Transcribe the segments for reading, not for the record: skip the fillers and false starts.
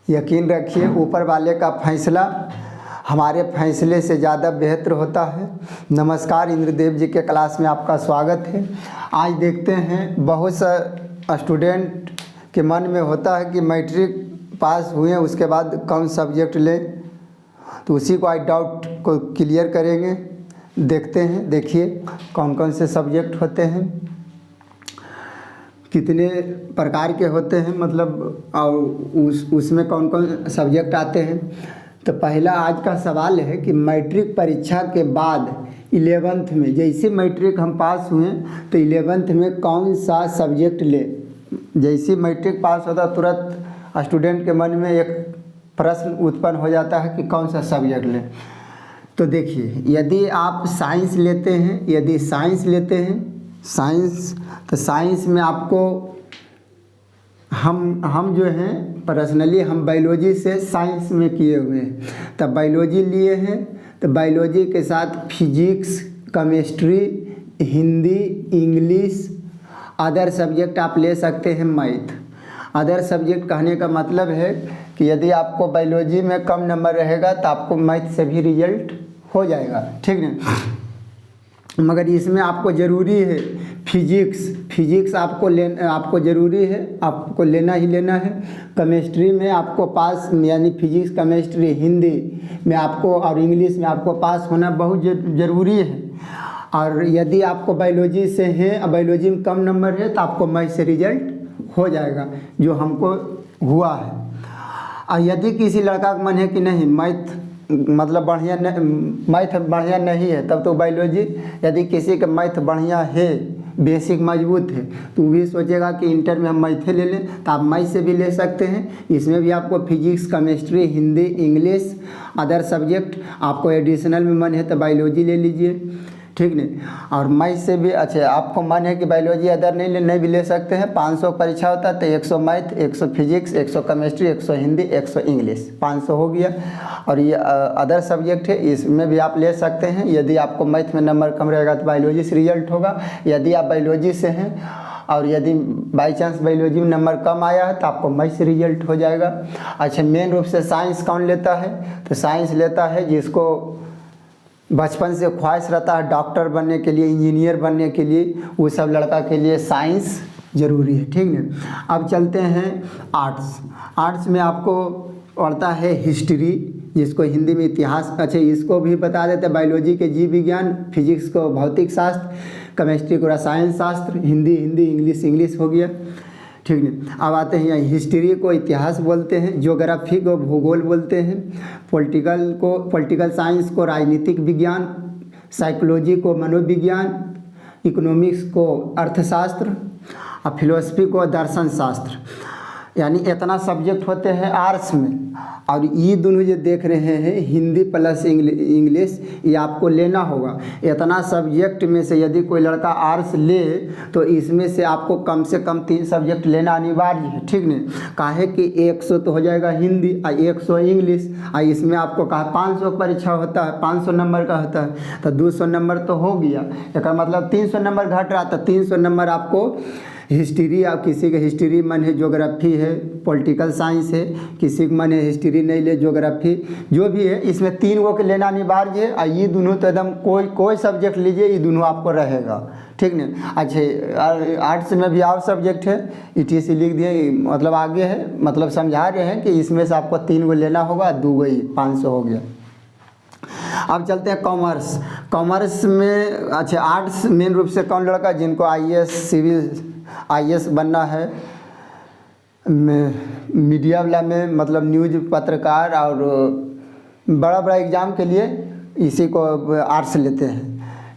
यकीन रखिए ऊपर वाले का फैसला हमारे फैसले से ज़्यादा बेहतर होता है। नमस्कार, इंद्रदेव जी के क्लास में आपका स्वागत है। आज देखते हैं, बहुत सा स्टूडेंट के मन में होता है कि मैट्रिक पास हुए उसके बाद कौन सब्जेक्ट लें, तो उसी को आज डाउट को क्लियर करेंगे। देखते हैं, देखिए कौन कौन से सब्जेक्ट होते हैं, कितने प्रकार के होते हैं, मतलब और उसमें कौन कौन सब्जेक्ट आते हैं। तो पहला आज का सवाल है कि मैट्रिक परीक्षा के बाद 11th में, जैसे मैट्रिक हम पास हुए तो 11th में कौन सा सब्जेक्ट ले। जैसे मैट्रिक पास होता तुरंत स्टूडेंट के मन में एक प्रश्न उत्पन्न हो जाता है कि कौन सा सब्जेक्ट ले। तो देखिए, यदि आप साइंस लेते हैं, साइंस, तो साइंस में आपको हम जो हैं पर्सनली हम बायोलॉजी से साइंस में किए हुए हैं, तब बायोलॉजी लिए हैं। तो बायोलॉजी के साथ physics, chemistry, Hindi, English, other subject आप ले सकते हैं। मैथ, अदर सब्जेक्ट कहने का मतलब है कि यदि आपको बायोलॉजी में कम नंबर रहेगा तो आपको मैथ से भी रिजल्ट हो जाएगा, ठीक ना। मगर इसमें आपको ज़रूरी है फिजिक्स आपको ज़रूरी है, आपको लेना ही लेना है। केमिस्ट्री में आपको पास, यानी फिजिक्स, केमिस्ट्री, हिंदी में आपको और इंग्लिश में आपको पास होना बहुत ज़रूरी है। और यदि आपको बायोलॉजी से है और बायोलॉजी में कम नंबर है तो आपको मैथ से रिजल्ट हो जाएगा, जो हमको हुआ है। और यदि किसी लड़का का मन है कि नहीं मैथ मतलब मैथ बढ़िया नहीं है, तब तो बायोलॉजी, यदि किसी का मैथ बढ़िया है, बेसिक मजबूत है, तो वो भी सोचेगा कि इंटर में हम मैथ ले लें, तो आप मैथ से भी ले सकते हैं। इसमें भी आपको physics, chemistry, Hindi, English, other subject, आपको एडिशनल में मन है तो बायोलॉजी ले लीजिए, ठीक नहीं। और मैथ से भी, अच्छा आपको मन है कि बायोलॉजी अदर नहीं भी ले सकते हैं। 500 परीक्षा होता है तो 100 math, 100 physics, 100 chemistry, 100 Hindi, 100 English, 500 हो गया। और ये अदर सब्जेक्ट है, इसमें भी आप ले सकते हैं। यदि आपको मैथ में नंबर कम रहेगा तो बायोलॉजी से रिजल्ट होगा। यदि आप बायोलॉजी से हैं और यदि बाई चांस बायोलॉजी में नंबर कम आया है तो आपको मैथ से रिजल्ट हो जाएगा। अच्छा, मेन रूप से साइंस कौन लेता है, तो साइंस लेता है जिसको बचपन से ख्वाहिश रहता है डॉक्टर बनने के लिए, इंजीनियर बनने के लिए, वो सब लड़का के लिए साइंस ज़रूरी है, ठीक है। अब चलते हैं आर्ट्स में आपको पढ़ता है हिस्ट्री, जिसको हिंदी में इतिहास, अच्छा इसको भी बता देते हैं। बायोलॉजी के जीव विज्ञान, फिजिक्स को भौतिक शास्त्र, केमिस्ट्री को रसायन शास्त्र, हिंदी इंग्लिश हो गया, ठीक नहीं। अब आते हैं यहाँ, हिस्ट्री को इतिहास बोलते हैं, ज्योग्राफी को भूगोल बोलते हैं, पॉलिटिकल साइंस को राजनीतिक विज्ञान, साइकोलॉजी को मनोविज्ञान, इकोनॉमिक्स को अर्थशास्त्र और फिलोसफी को दर्शन शास्त्र। यानी इतना सब्जेक्ट होते हैं आर्ट्स में। और ये दोनों जो देख रहे हैं हिंदी प्लस इंग्लिश, ये आपको लेना होगा। इतना सब्जेक्ट में से यदि कोई लड़का आर्ट्स ले तो इसमें से आपको कम से कम 3 सब्जेक्ट लेना अनिवार्य है, ठीक नहीं। काहे कि 100 तो हो जाएगा हिंदी और 100 इंग्लिश, और इसमें आपको कहा 500 परीक्षा होता है, 500 नंबर का होता है, तो 200 नंबर तो हो गया। इसका मतलब 300 नंबर घट रहा था, 300 नंबर आपको हिस्ट्री, आप किसी का हिस्ट्री मन है, ज्योग्राफी है, पॉलिटिकल साइंस है, किसी का मन है हिस्ट्री नहीं ले, ज्योग्राफी जो भी है, इसमें 3 गो के लेना अनिवार्य है। और ये दोनों तो एकदम कोई सब्जेक्ट लीजिए, ये दोनों आपको रहेगा, ठीक नहीं। अच्छा, आर्ट्स में भी और सब्जेक्ट है, ETC लिख दिए, मतलब आगे है, मतलब समझा रहे हैं कि इसमें से आपको 3 गो लेना होगा, 2 गो ही 500 हो गया। अब चलते हैं कॉमर्स में। अच्छा, आर्ट्स मेन रूप से कौन लड़का जिनको IAS बनना है, मीडिया वाला में, मतलब न्यूज़ पत्रकार और बड़ा एग्ज़ाम के लिए इसी को आर्ट्स लेते हैं,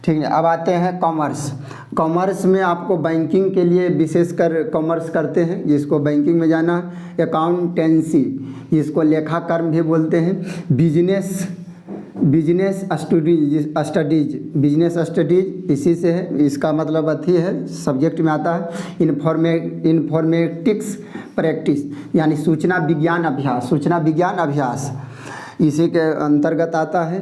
ठीक है। अब आते हैं कॉमर्स में आपको बैंकिंग के लिए विशेषकर कॉमर्स करते हैं, जिसको बैंकिंग में जाना, अकाउंटेंसी जिसको लेखाकर्म भी बोलते हैं, बिजनेस स्टडीज इसी से है, इसका मतलब अथी है, सब्जेक्ट में आता है। इन्फॉर्मेटिक्स प्रैक्टिस यानी सूचना विज्ञान अभ्यास इसी के अंतर्गत आता है।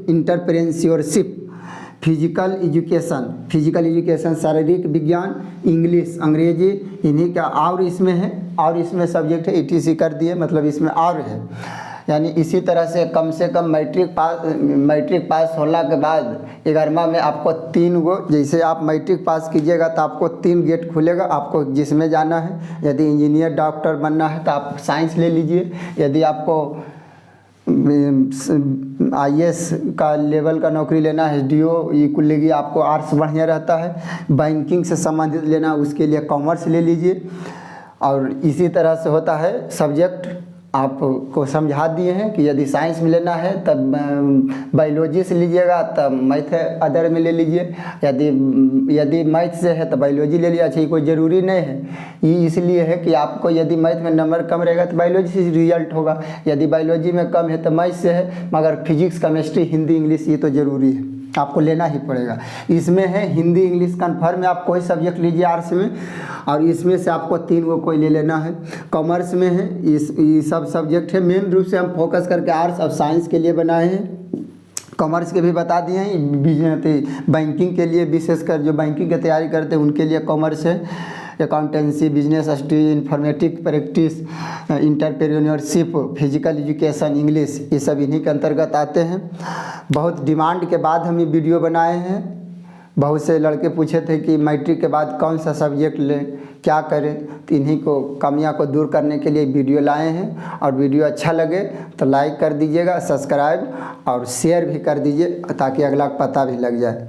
इंटरप्रेन्योरशिप फिजिकल एजुकेशन शारीरिक विज्ञान, इंग्लिश अंग्रेजी, इन्हीं का और इसमें है, और इसमें सब्जेक्ट है ETC कर दिए, मतलब इसमें और है। यानी इसी तरह से कम मैट्रिक पास होने के बाद 11वां में आपको 3 गो, जैसे आप मैट्रिक पास कीजिएगा तो आपको 3 गेट खुलेगा, आपको जिसमें जाना है। यदि इंजीनियर डॉक्टर बनना है तो आप साइंस ले लीजिए, यदि आपको IAS का लेवल का नौकरी लेना है, DO ये कुल लेगी, आपको आर्ट्स बढ़िया रहता है। बैंकिंग से संबंधित लेना, उसके लिए कॉमर्स ले लीजिए। और इसी तरह से होता है सब्जेक्ट, आपको समझा दिए हैं कि यदि साइंस में लेना है तब बायोलॉजी से लीजिएगा, तब मैथ अदर में ले लीजिए। यदि मैथ से है तो बायोलॉजी ले लीजिए। अच्छा, ये कोई ज़रूरी नहीं है, ये इसलिए है कि आपको यदि मैथ में नंबर कम रहेगा तो बायोलॉजी से रिजल्ट होगा, यदि बायोलॉजी में कम है तो मैथ से है। मगर फिजिक्स, केमिस्ट्री, हिंदी, इंग्लिश ये तो ज़रूरी है, आपको लेना ही पड़ेगा। इसमें है हिंदी इंग्लिश कन्फर्म है, आप कोई सब्जेक्ट लीजिए आर्ट्स में, और इसमें से आपको 3 को कोई ले लेना है। कॉमर्स में है ये सब सब्जेक्ट है। मेन रूप से हम फोकस करके आर्ट्स और साइंस के लिए बनाए हैं। कॉमर्स के भी बता दिए हैं, बैंकिंग के लिए विशेषकर जो बैंकिंग की तैयारी करते हैं उनके लिए कॉमर्स है। Accountancy, business study, informatic practice, entrepreneurship, physical education, English, ये सब इन्हीं के अंतर्गत आते हैं। बहुत डिमांड के बाद हम ये वीडियो बनाए हैं। बहुत से लड़के पूछे थे कि मैट्रिक के बाद कौन सा सब्जेक्ट लें, क्या करें, तो इन्हीं को कमियां को दूर करने के लिए वीडियो लाए हैं। और वीडियो अच्छा लगे तो लाइक कर दीजिएगा, सब्सक्राइब और शेयर भी कर दीजिए ताकि अगला पता भी लग जाए।